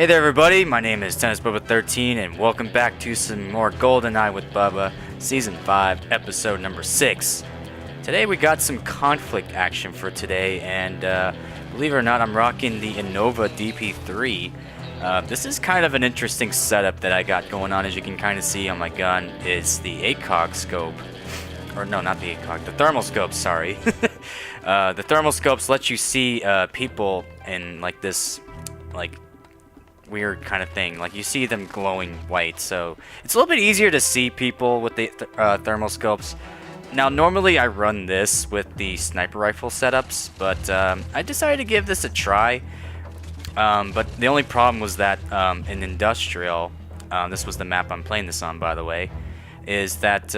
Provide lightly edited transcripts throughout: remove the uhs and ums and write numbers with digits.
Hey there everybody, my name is Bubba 13 and welcome back to some more GoldenEye with Bubba, Season 5, Episode number 6. Today we got some conflict action for today, and believe it or not, I'm rocking the Anova DP3. This is kind of an interesting setup that I got going on. As you can kind of see on my gun, is the ACOG scope. Or no, not the ACOG, the thermal scope, sorry. The thermal scopes let you see people in like this, like, weird kind of thing. Like, you see them glowing white, so it's a little bit easier to see people with the thermal scopes. Now, normally I run this with the sniper rifle setups, but I decided to give this a try. But the only problem was that in Industrial, this was the map I'm playing this on, by the way, is that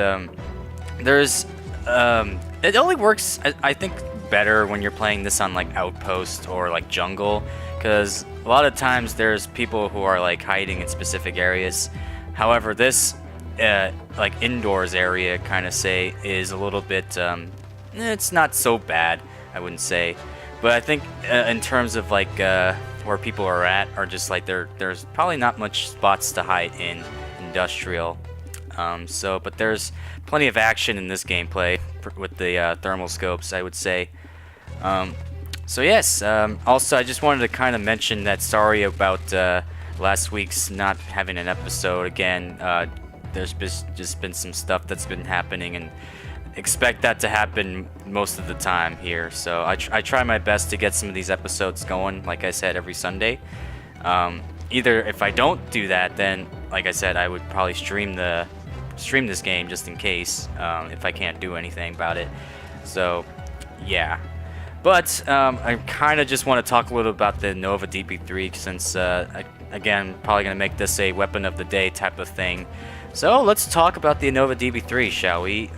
there's it only works, I think, better when you're playing this on like Outpost or like Jungle, because a lot of times there's people who are like hiding in specific areas. However, this like indoors area kind of say is a little bit it's not so bad, I wouldn't say, but I think in terms of like where people are at, are just like there's probably not much spots to hide in Industrial. But there's plenty of action in this gameplay with the thermal scopes, I would say. So yes, also I just wanted to kind of mention that sorry about last week's not having an episode again. There's just been some stuff that's been happening, and expect that to happen most of the time here. So I try my best to get some of these episodes going, like I said, every Sunday. Either if I don't do that, then like I said, I would probably stream this game just in case, if I can't do anything about it. So yeah. But I kind of just want to talk a little about the Anova DP3, since again, probably going to make this a weapon of the day type of thing. So let's talk about the Anova DP3, shall we?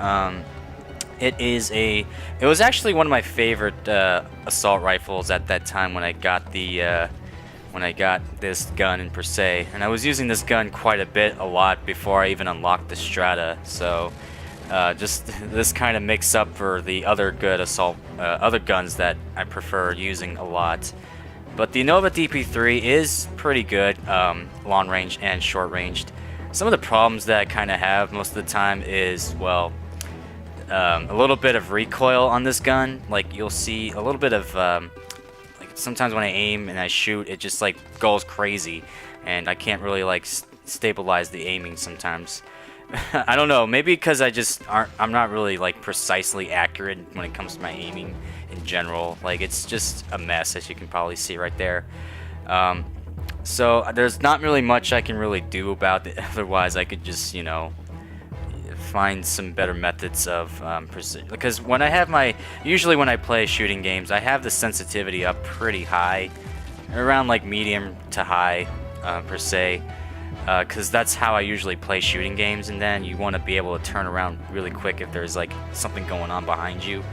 It was actually one of my favorite assault rifles at that time when I got this gun in per se, and I was using this gun quite a lot before I even unlocked the Strata. So just this kind of makes up for the other good assault, other guns that I prefer using a lot. But the Anova DP3 is pretty good, long range and short ranged. Some of the problems that I kind of have most of the time is, well, a little bit of recoil on this gun. Like, you'll see a little bit of like, sometimes when I aim and I shoot, it just like goes crazy, and I can't really like stabilize the aiming sometimes. I don't know, maybe because I'm not really like precisely accurate when it comes to my aiming in general. Like, it's just a mess, as you can probably see right there. So there's not really much I can really do about it. Otherwise, I could just, you know, find some better methods of precision. Because when I have usually when I play shooting games, I have the sensitivity up pretty high, around like medium to high per se. Because that's how I usually play shooting games, and then you want to be able to turn around really quick if there's like something going on behind you.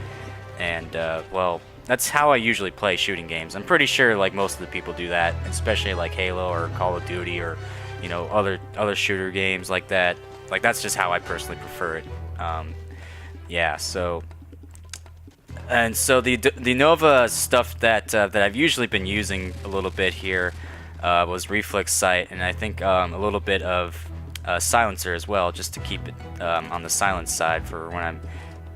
And well, that's how I usually play shooting games. I'm pretty sure like most of the people do that, especially like Halo or Call of Duty, or you know, other shooter games like that. Like, that's just how I personally prefer it. Yeah, so and so the Anova stuff that I've usually been using a little bit here was reflex sight, and I think a little bit of silencer as well, just to keep it on the silence side for when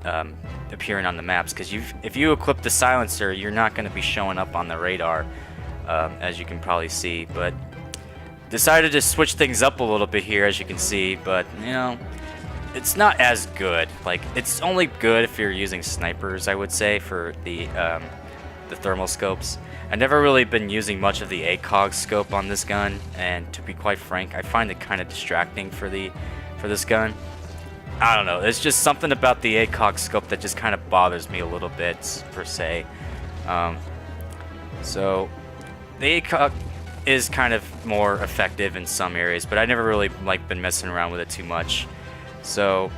I'm appearing on the maps. Because if you equip the silencer, you're not going to be showing up on the radar, as you can probably see. But decided to switch things up a little bit here, as you can see. But you know, it's not as good. Like, it's only good if you're using snipers, I would say, for the thermal scopes. I've never really been using much of the ACOG scope on this gun, and to be quite frank, I find it kind of distracting for this gun. I don't know, it's just something about the ACOG scope that just kind of bothers me a little bit, per se. So the ACOG is kind of more effective in some areas, but I never really like been messing around with it too much. So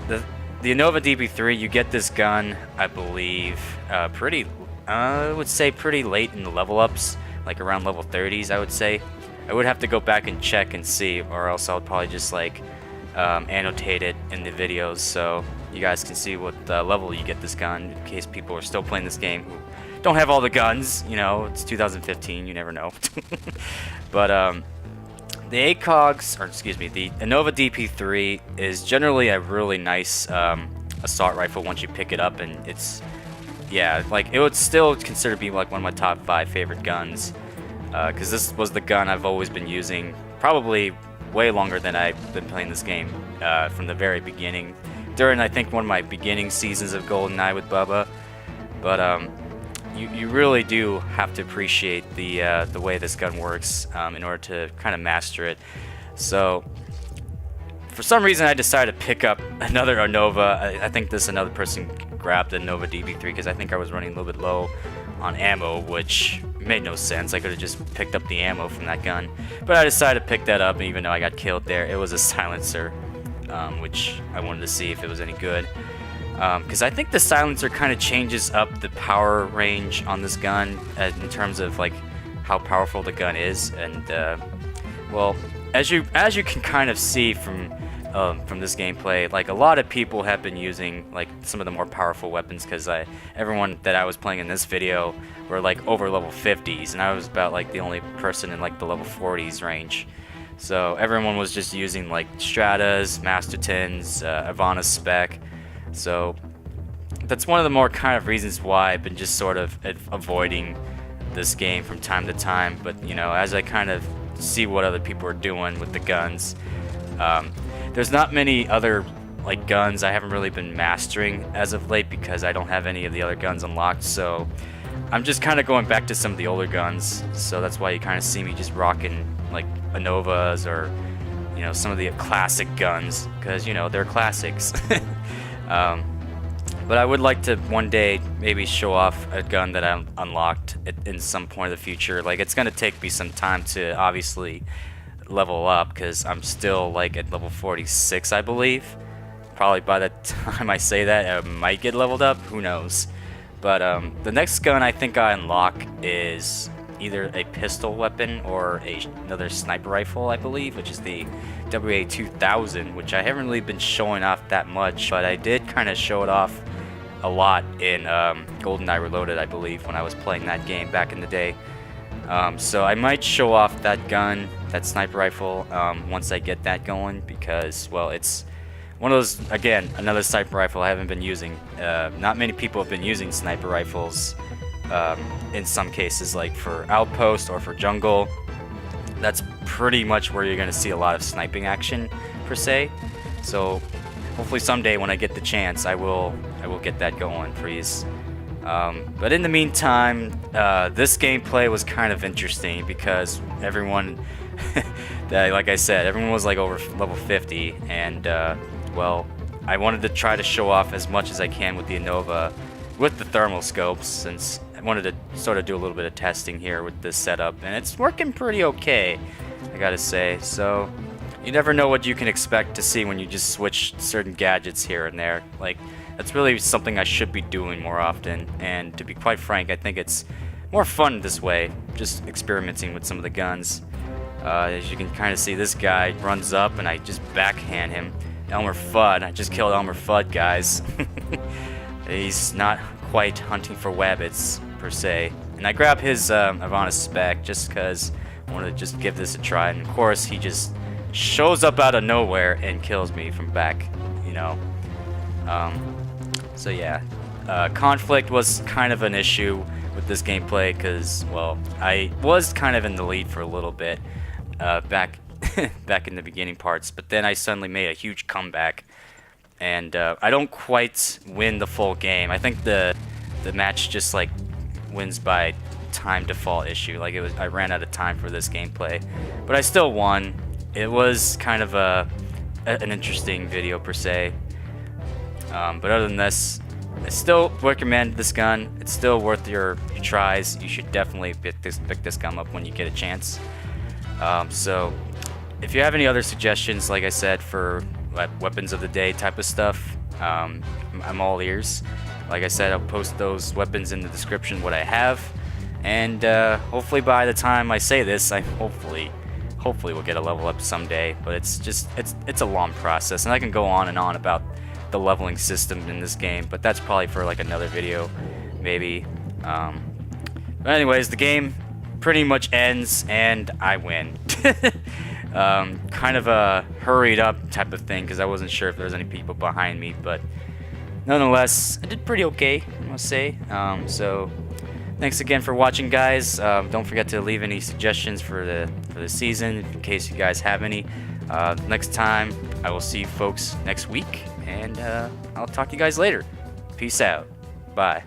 the Anova DP3, you get this gun, I believe, I would say pretty late in the level ups, like around level 30s, I would say. I would have to go back and check and see, or else I would probably just like annotate it in the videos so you guys can see what level you get this gun, in case people are still playing this game who don't have all the guns. You know, it's 2015. You never know. But the ACOGs, or excuse me, the Anova DP3 is generally a really nice assault rifle once you pick it up, and it's, yeah, like it would still consider being like one of my top 5 favorite guns, because this was the gun I've always been using, probably way longer than I've been playing this game from the very beginning, during I think one of my beginning seasons of GoldenEye with Bubba. But you really do have to appreciate the way this gun works in order to kind of master it. So for some reason I decided to pick up another Anova. I think another person grabbed the Anova DP3 because I think I was running a little bit low on ammo, which made no sense. I could have just picked up the ammo from that gun, but I decided to pick that up, and even though I got killed there, it was a silencer, which I wanted to see if it was any good. Because I think the silencer kind of changes up the power range on this gun in terms of like how powerful the gun is, and well, as you can kind of see from this gameplay, like a lot of people have been using like some of the more powerful weapons, because everyone that I was playing in this video were like over level 50s, and I was about like the only person in like the level 40s range. So everyone was just using like Stratas, Mastertons, Ivana Spec. So that's one of the more kind of reasons why I've been just sort of avoiding this game from time to time. But you know, as I kind of see what other people are doing with the guns, there's not many other like guns I haven't really been mastering as of late, because I don't have any of the other guns unlocked. So I'm just kind of going back to some of the older guns. So that's why you kind of see me just rocking like Anovas, or you know, some of the classic guns, because you know, they're classics. But I would like to one day maybe show off a gun that I unlocked in some point of the future. Like, it's gonna take me some time to obviously level up, because I'm still like at level 46, I believe. Probably by the time I say that, I might get leveled up, who knows. But the next gun I think I unlock is either a pistol weapon or another sniper rifle, I believe, which is the WA-2000, which I haven't really been showing off that much, but I did kind of show it off a lot in GoldenEye Reloaded, I believe, when I was playing that game back in the day. So I might show off that gun, that sniper rifle, once I get that going, because, well, it's one of those, again, another sniper rifle I haven't been using. Not many people have been using sniper rifles in some cases, like for outpost or for jungle. That's pretty much where you're going to see a lot of sniping action, per se. So hopefully someday when I get the chance, I will get that going, please. But in the meantime, this gameplay was kind of interesting, because everyone, like I said, everyone was like over level 50, and well, I wanted to try to show off as much as I can with the Anova, with the thermal scopes, since I wanted to sort of do a little bit of testing here with this setup, and it's working pretty okay, I gotta say. So you never know what you can expect to see when you just switch certain gadgets here and there. Like, that's really something I should be doing more often, and to be quite frank, I think it's more fun this way, just experimenting with some of the guns. As you can kind of see, this guy runs up and I just backhand him. Elmer Fudd, I just killed Elmer Fudd, guys. He's not quite hunting for wabbits, per se. And I grabbed his Ivana Spec just because I wanted to just give this a try, and of course he just shows up out of nowhere and kills me from back, you know. So yeah, conflict was kind of an issue with this gameplay, because, well, I was kind of in the lead for a little bit back in the beginning parts, but then I suddenly made a huge comeback, and I don't quite win the full game. I think the match just like wins by time default issue. Like, I ran out of time for this gameplay, but I still won. It was kind of an interesting video, per se. But other than this, I still recommend this gun. It's still worth your tries. You should definitely pick this gun up when you get a chance. So if you have any other suggestions, like I said, for weapons of the day type of stuff, I'm all ears. Like I said, I'll post those weapons in the description, what I have, and hopefully by the time I say this, I hopefully we'll get a level up someday. But it's a long process, and I can go on and on about the leveling system in this game, but that's probably for like another video, maybe. But anyways, the game pretty much ends and I win. Kind of a hurried up type of thing because I wasn't sure if there was any people behind me, but nonetheless, I did pretty okay, I must say. So thanks again for watching, guys. Don't forget to leave any suggestions for the season in case you guys have any. Next time, I will see you folks next week, and I'll talk to you guys later. Peace out. Bye.